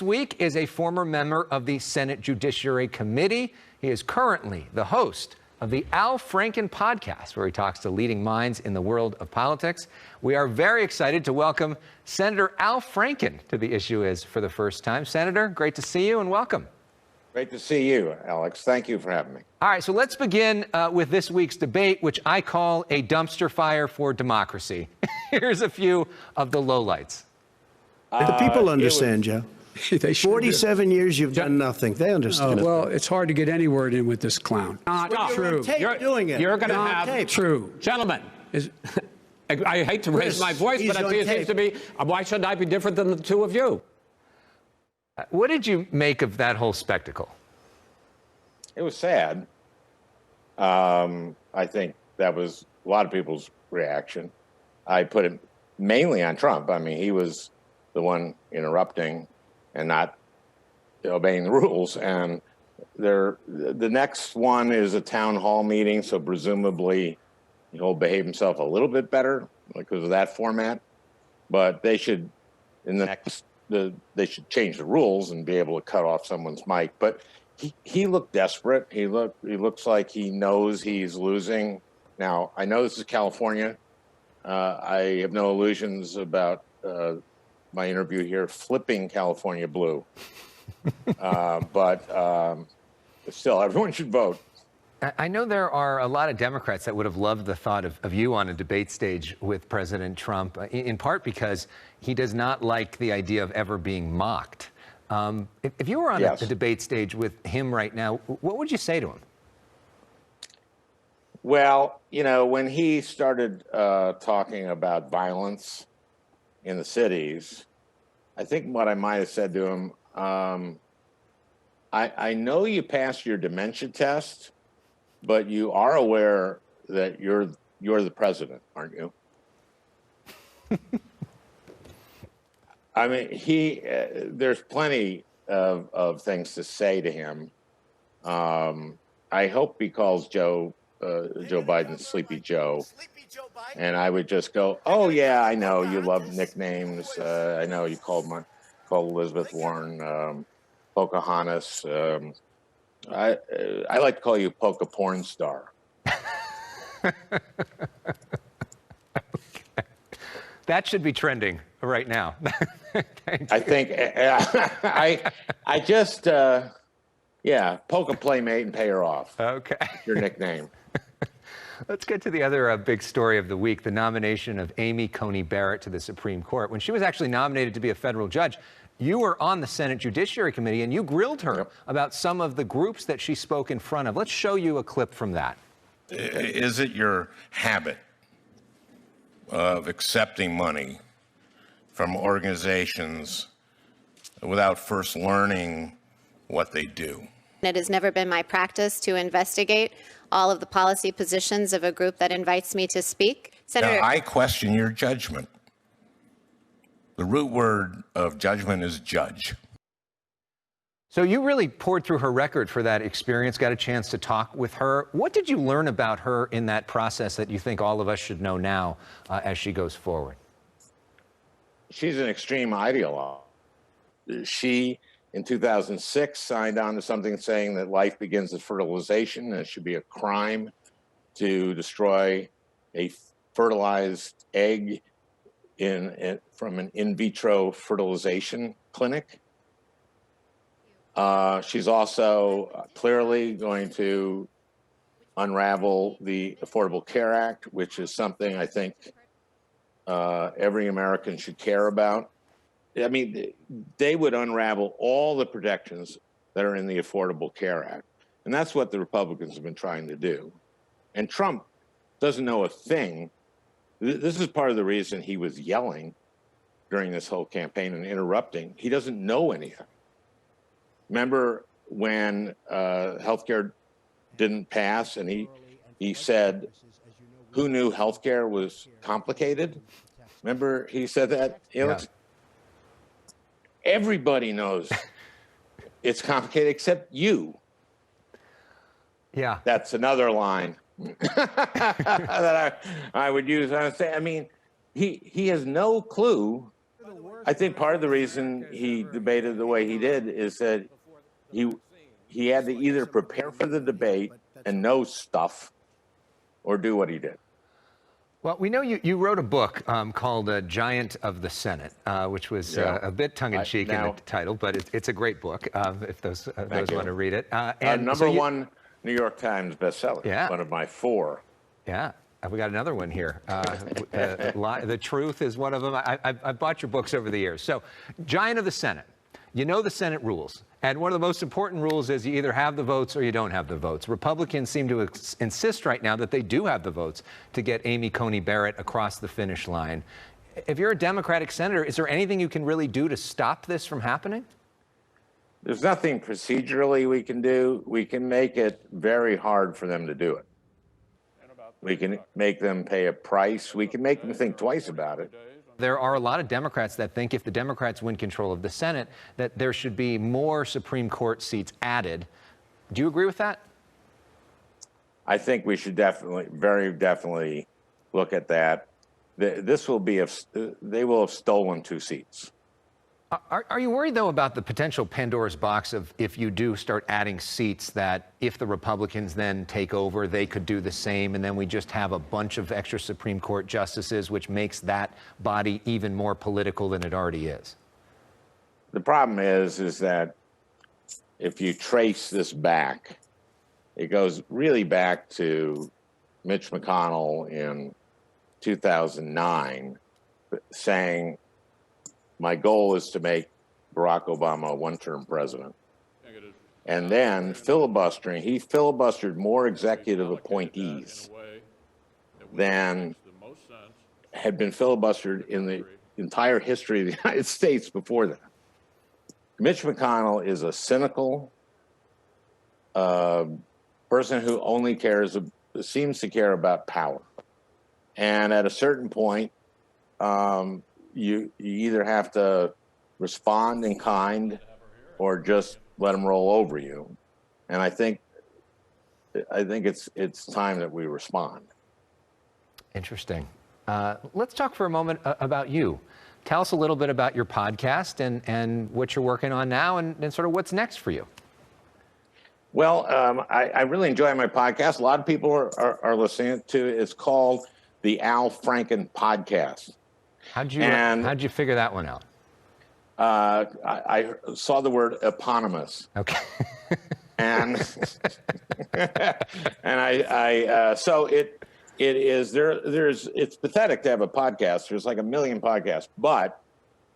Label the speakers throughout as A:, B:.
A: this week is a former member of the Senate Judiciary Committee. He is currently the host of the Al Franken podcast, where he talks to leading minds in the world of politics. We are very excited to welcome Senator Al Franken to The Issue Is for the first time. Senator, great to see you and welcome.
B: Great to see you, Alex. Thank you for having me.
A: All right, so let's begin with this week's debate, which I call a dumpster fire for democracy. Here's a few of the lowlights.
C: The people understand, Joe.
D: They
C: 47 years you've done nothing. They understand.
D: Well, it's hard to get any word in with this clown.
C: Not true.
E: You're
C: doing it.
E: You're going to
C: Not
E: have
C: tape.
D: True.
E: Gentlemen. I hate to raise my voice, but I think it seems to be. Why should I be different than the two of you?
A: What did you make of that whole spectacle?
B: It was sad. I think that was a lot of people's reaction. I put it mainly on Trump. I mean, he was the one interrupting and not obeying the rules. And the next one is a town hall meeting, so presumably he'll behave himself a little bit better because of that format. But they should, they should change the rules and be able to cut off someone's mic. But he looked desperate. He looks like he knows he's losing. Now, I know this is California. I have no illusions about my interview here flipping California blue. But still, everyone should vote.
A: I know there are a lot of Democrats that would have loved the thought of you on a debate stage with President Trump, in part because he does not like the idea of ever being mocked. If you were on a debate stage with him right now, what would you say to him?
B: Well, you know, when he started talking about violence in the cities, I think what I might have said to him, I know you passed your dementia test, but you are aware that you're the president, aren't you? I mean, there's plenty of things to say to him. I hope he calls Joe Biden Sleepy Joe. And I would just go, oh, yeah, I know you love nicknames. I know you called Elizabeth Warren Pocahontas. I like to call you Poca Porn Star.
A: Okay. That should be trending right now.
B: I think I just, poke a playmate and pay her off.
A: Okay.
B: Your nickname.
A: Let's get to the other big story of the week, the nomination of Amy Coney Barrett to the Supreme Court. When she was actually nominated to be a federal judge, you were on the Senate Judiciary Committee and you grilled her about some of the groups that she spoke in front of. Let's show you a clip from that.
F: Is it your habit of accepting money from organizations without first learning what they do?
G: It has never been my practice to investigate all of the policy positions of a group that invites me to speak. Senator,
F: now, I question your judgment. The root word of judgment is judge.
A: So you really poured through her record for that experience, got a chance to talk with her. What did you learn about her in that process that you think all of us should know now as she goes forward?
B: She's an extreme ideologue. She, in 2006, signed on to something saying that life begins at fertilization and it should be a crime to destroy a fertilized egg from an in vitro fertilization clinic. She's also clearly going to unravel the Affordable Care Act, which is something I think every American should care about. I mean, they would unravel all the protections that are in the Affordable Care Act. And that's what the Republicans have been trying to do. And Trump doesn't know a thing. This is part of the reason he was yelling during this whole campaign and interrupting. He doesn't know anything. Remember when healthcare didn't pass and he said, who knew healthcare was complicated? Remember he said that? Everybody knows it's complicated except you.
A: Yeah.
B: That's another line that I would use. I would say, I mean, he has no clue I think part of the reason he debated the way he did is that he had to either prepare for the debate and know stuff or do what he did.
A: Well, we know you wrote a book called Giant of the Senate, which was a bit tongue-in-cheek in the title, but it's a great book if those want to read it.
B: And number one New York Times bestseller,
A: Yeah.
B: one of my 4.
A: Yeah, we got another one here. The Truth is one of them. I've bought your books over the years. So, Giant of the Senate. You know the Senate rules. And one of the most important rules is you either have the votes or you don't have the votes. Republicans seem to insist right now that they do have the votes to get Amy Coney Barrett across the finish line. If you're a Democratic senator, is there anything you can really do to stop this from happening?
B: There's nothing procedurally we can do. We can make it very hard for them to do it. We can make them pay a price. We can make them think twice about it.
A: There are a lot of Democrats that think if the Democrats win control of the Senate, that there should be more Supreme Court seats added. Do you agree with that?
B: I think we should definitely, very definitely look at that. This will be, they will have stolen 2 seats.
A: Are you worried, though, about the potential Pandora's box of if you do start adding seats that if the Republicans then take over, they could do the same, and then we just have a bunch of extra Supreme Court justices, which makes that body even more political than it already is?
B: The problem is that if you trace this back, it goes really back to Mitch McConnell in 2009 saying, my goal is to make Barack Obama a one-term president. And then filibustering, he filibustered more executive appointees than had been filibustered in the entire history of the United States before that. Mitch McConnell is a cynical person who only seems to care about power. And at a certain point, you either have to respond in kind or just let them roll over you. And I think it's time that we respond.
A: Interesting. Let's talk for a moment about you. Tell us a little bit about your podcast and what you're working on now and sort of what's next for you.
B: Well, I really enjoy my podcast. A lot of people are listening to it. It's called the Al Franken Podcast.
A: How'd you figure that one out?
B: I saw the word eponymous.
A: Okay.
B: and so it is it's pathetic to have a podcast. There's like 1 million podcasts, but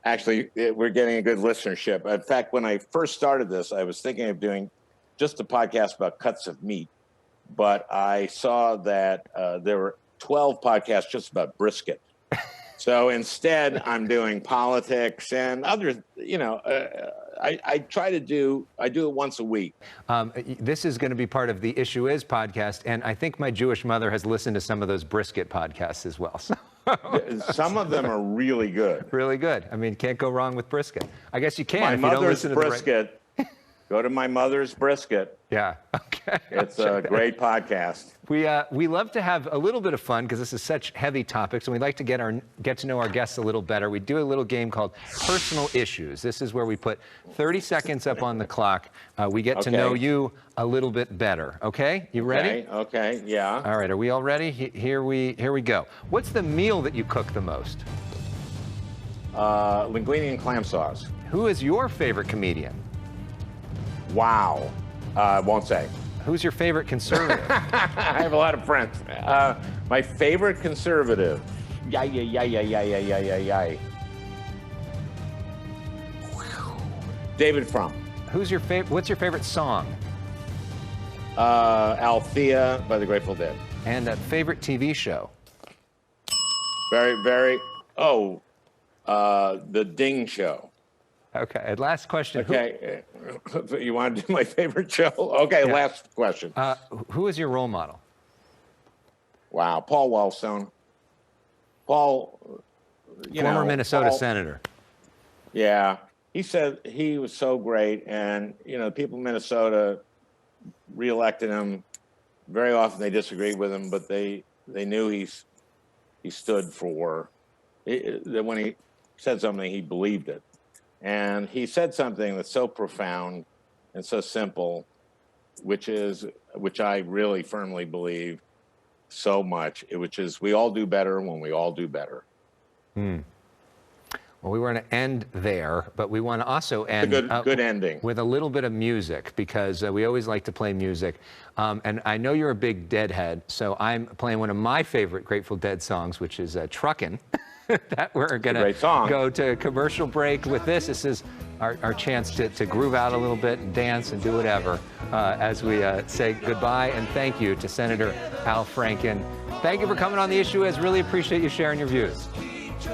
B: actually we're getting a good listenership. In fact, when I first started this, I was thinking of doing just a podcast about cuts of meat, but I saw that there were 12 podcasts just about brisket. So instead, I'm doing politics and other, I do it once a week.
A: This is going to be part of the Issue Is podcast, and I think my Jewish mother has listened to some of those brisket podcasts as well. So.
B: Some of them are really good.
A: Really good. I mean, can't go wrong with brisket. I guess you can if you don't listen to
B: brisket. Go to My Mother's Brisket.
A: Yeah. Okay.
B: It's a great podcast.
A: We love to have a little bit of fun because this is such heavy topics, and we'd like to get to know our guests a little better. We do a little game called Personal Issues. This is where we put 30 seconds up on the clock. We get to know you a little bit better. Okay? You ready?
B: Okay. Yeah.
A: All right. Are we all ready? Here we go. What's the meal that you cook the most?
B: Linguine and clam sauce.
A: Who is your favorite comedian?
B: Wow. Won't say.
A: Who's your favorite conservative?
B: I have a lot of friends. My favorite conservative. David Frum.
A: What's your favorite song?
B: Althea by the Grateful Dead.
A: And a favorite TV show?
B: The Ding Show.
A: Okay, and last question.
B: Okay, you want to do my favorite show? Okay, yeah. Last question.
A: Who is your role model?
B: Wow, Paul Wellstone. Paul,
A: former Minnesota senator.
B: Yeah, he said he was so great, and people in Minnesota reelected him. Very often they disagreed with him, but they knew he stood for when said something, he believed it. And he said something that's so profound and so simple, which I really firmly believe so much, which is we all do better when we all do better.
A: Well, we want to end there, but we want to also end
B: good ending
A: with a little bit of music, because we always like to play music. And I know you're a big Deadhead, so I'm playing one of my favorite Grateful Dead songs, which is Truckin'. That we're going to go to commercial break with this. This is our chance to groove out a little bit and dance and do whatever as we say goodbye and thank you to Senator Al Franken. Thank you for coming on The Issue. I really appreciate you sharing your views.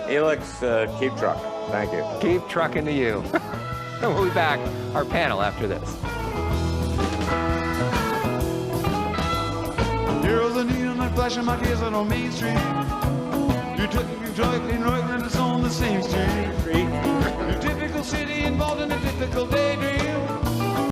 B: Elex, keep trucking. Thank you.
A: Keep trucking to you. We'll be back, our panel, after this.
H: Heroes are needing and flashing my kids out on Main Street. You took me drug and it's on the same street. Your typical city involved in a typical day.